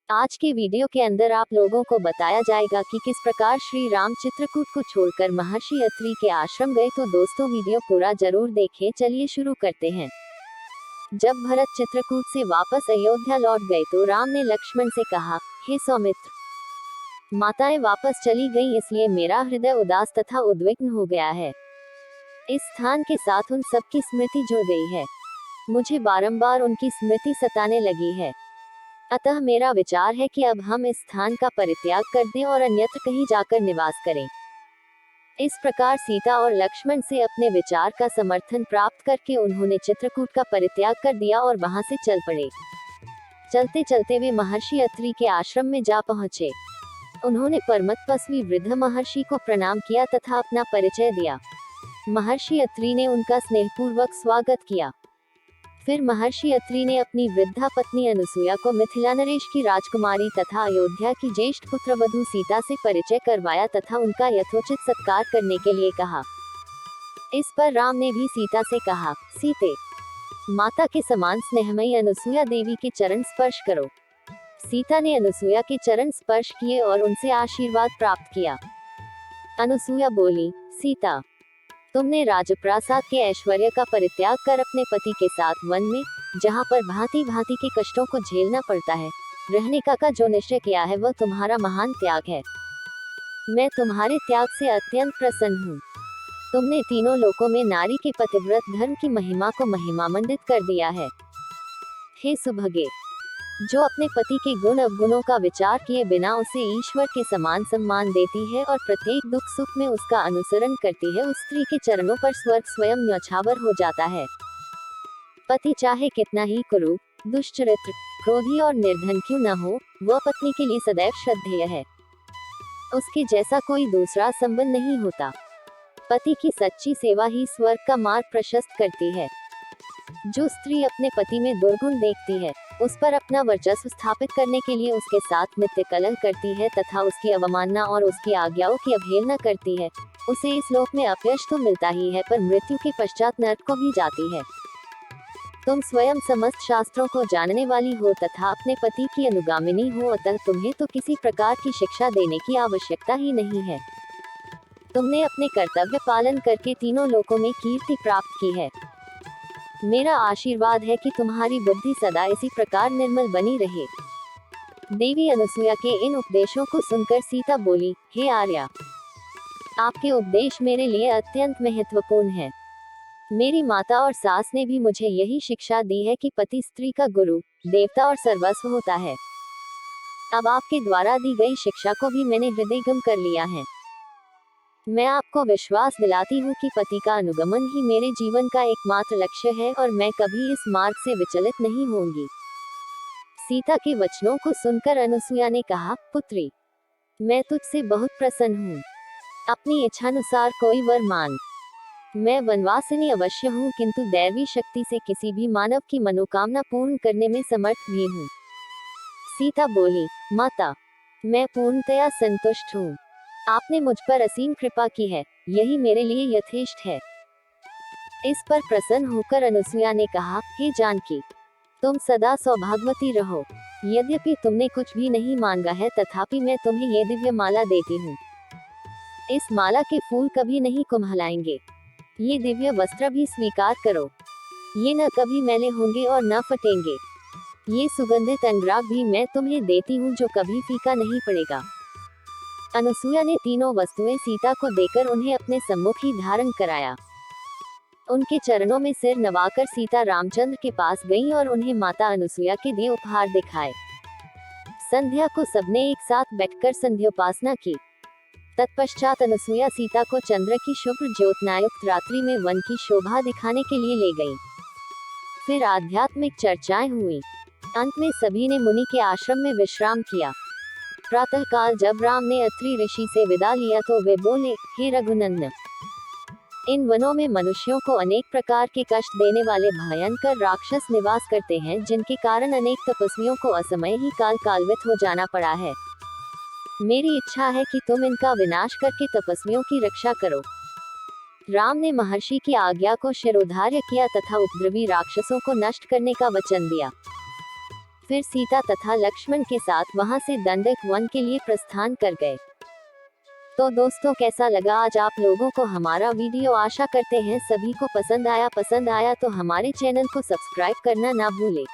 आज के वीडियो के अंदर आप लोगों को बताया जाएगा कि किस प्रकार श्री राम चित्रकूट को छोड़कर महर्षि अत्रि के आश्रम गए। तो दोस्तों वीडियो पूरा जरूर देखें। चलिए शुरू करते हैं। जब भरत चित्रकूट से वापस अयोध्या लौट गए तो राम ने लक्ष्मण से कहा, हे सौमित्र, माताएं वापस चली गईं, इसलिए मेरा हृदय उदास तथा उद्विग्न हो गया है। इस स्थान के साथ उन सबकी स्मृति जुड़ गई है। मुझे बारंबार उनकी स्मृति सताने लगी है। अतः मेरा विचार है कि अब हम इस स्थान का परित्याग कर दें और अन्यत्र कहीं जाकर निवास करें। इस प्रकार सीता और लक्ष्मण से अपने विचार का समर्थन प्राप्त करके उन्होंने चित्रकूट का परित्याग कर दिया और वहां से चल पड़े। चलते चलते वे महर्षि अत्रि के आश्रम में जा पहुंचे। उन्होंने परमतपस्वी वृद्ध महर्षि को प्रणाम किया तथा अपना परिचय दिया। महर्षि अत्रि ने उनका स्नेहपूर्वक स्वागत किया। फिर महर्षि अत्रि ने अपनी वृद्धा पत्नी अनुसुईया को मिथिला नरेश की राजकुमारी तथा अयोध्या की ज्येष्ठ पुत्रवधू सीता से परिचय करवाया तथा उनका यथोचित सत्कार करने के लिए कहा। इस पर राम ने भी सीता से कहा, सीते, माता के समान स्नेहमयी अनुसुईया देवी के चरण स्पर्श करो। सीता ने अनुसुईया के चरण स्पर्श किए और उनसे आशीर्वाद प्राप्त किया। अनुसुईया बोली, सीता, तुमने राजप्रासाद के ऐश्वर्य का परित्याग कर अपने पति के साथ वन में, जहाँ पर भांति भांति के कष्टों को झेलना पड़ता है, रहने का जो निश्चय किया है वह तुम्हारा महान त्याग है। मैं तुम्हारे त्याग से अत्यंत प्रसन्न हूँ। तुमने तीनों लोकों में नारी के पतिव्रत धर्म की महिमा को महिमामंडित कर दिया है। हे सुभगे, जो अपने पति के गुण अवगुणों का विचार किए बिना उसे ईश्वर के समान सम्मान देती है और प्रत्येक दुख सुख में उसका अनुसरण करती है, उस स्त्री के चरणों पर स्वर्ग स्वयं न्यौछावर हो जाता है। पति चाहे कितना ही कुरूप, दुष्चरित्र, क्रोधी और निर्धन क्यों न हो, वह पत्नी के लिए सदैव श्रद्धेय है। उसके जैसा कोई दूसरा संबंध नहीं होता। पति की सच्ची सेवा ही स्वर्ग का मार्ग प्रशस्त करती है। जो स्त्री अपने पति में दुर्गुण देखती है, उस पर अपना वर्चस्व स्थापित करने के लिए उसके साथ नित्य कलह करती है तथा उसकी अवमानना और उसकी आज्ञाओं की अवहेलना करती है, उसे इस लोक में अपयश तो मिलता ही है पर मृत्यु के पश्चात नरक को भी जाती है। तुम स्वयं समस्त शास्त्रों को जानने वाली हो तथा अपने पति की अनुगामिनी हो, अतः तुम्हें तो किसी प्रकार की शिक्षा देने की आवश्यकता ही नहीं है। तुमने अपने कर्तव्य पालन करके तीनों लोकों में कीर्ति प्राप्त की है। मेरा आशीर्वाद है कि तुम्हारी बुद्धि सदा इसी प्रकार निर्मल बनी रहे। देवी अनुसुईया के इन उपदेशों को सुनकर सीता बोली, हे आर्या, आपके उपदेश मेरे लिए अत्यंत महत्वपूर्ण है। मेरी माता और सास ने भी मुझे यही शिक्षा दी है कि पति स्त्री का गुरु, देवता और सर्वस्व होता है। अब आपके द्वारा दी गई शिक्षा को भी मैंने हृदयगम कर लिया है। मैं आपको विश्वास दिलाती हूँ कि पति का अनुगमन ही मेरे जीवन का एकमात्र लक्ष्य है और मैं कभी इस मार्ग से विचलित नहीं होंगी। सीता के वचनों को सुनकर अनुसुईया ने कहा, पुत्री, मैं तुझसे बहुत प्रसन्न हूँ। अपनी इच्छानुसार कोई वर मांग। मैं वनवासिनी अवश्य हूँ, किंतु दैवी शक्ति से किसी भी मानव की मनोकामना पूर्ण करने में समर्थ भी हूँ। सीता बोली, माता, मैं पूर्णतया संतुष्ट हूँ। आपने मुझ पर असीम कृपा की है, यही मेरे लिए यथेष्ट है। इस पर प्रसन्न होकर अनुसुईया ने कहा, हे जानकी, तुम सदा सौभाग्यवती रहो। यद्यपि तुमने कुछ भी नहीं मांगा है, तथापि मैं तुम्हें ये दिव्य माला देती हूँ। इस माला के फूल कभी नहीं कुम्हलाएंगे। ये दिव्य वस्त्र भी स्वीकार करो। ये न कभी मैले होंगे और न फटेंगे। ये सुगंधित अंगराग भी मैं तुम्हें देती हूँ, जो कभी फीका नहीं पड़ेगा। अनुसुईया ने तीनों वस्तुएं सीता को देकर उन्हें अपने सम्मुख ही धारण कराया। उनके चरणों में सिर नवाकर सीता रामचंद्र के पास गईं और उन्हें माता अनुसुईया के दिए उपहार दिखाए। संध्या को सबने एक साथ बैठकर संध्योपासना की। तत्पश्चात अनुसुईया सीता को चंद्र की शुभ्र ज्योत्नायुक्त रात्रि में वन की शोभा दिखाने के लिए ले गईं। फिर आध्यात्मिक चर्चाएं हुई। अंत में सभी ने मुनि के आश्रम में विश्राम किया। प्रातःकाल जब राम ने अत्रि ऋषि से विदा लिया तो वे बोले, हे रघुनंदन, इन वनों में मनुष्यों को अनेक प्रकार के कष्ट देने वाले भयंकर राक्षस निवास करते हैं, जिनके कारण अनेक तपस्वियों को असमय ही कालवित हो जाना पड़ा है। मेरी इच्छा है कि तुम इनका विनाश करके तपस्वियों की रक्षा करो। राम ने महर्षि की आज्ञा को शिरोधार्य किया तथा उपद्रवी राक्षसों को नष्ट करने का वचन दिया। फिर सीता तथा लक्ष्मण के साथ वहां से दंडक वन के लिए प्रस्थान कर गए। तो दोस्तों, कैसा लगा आज आप लोगों को हमारा वीडियो? आशा करते हैं सभी को पसंद आया तो हमारे चैनल को सब्सक्राइब करना ना भूलें।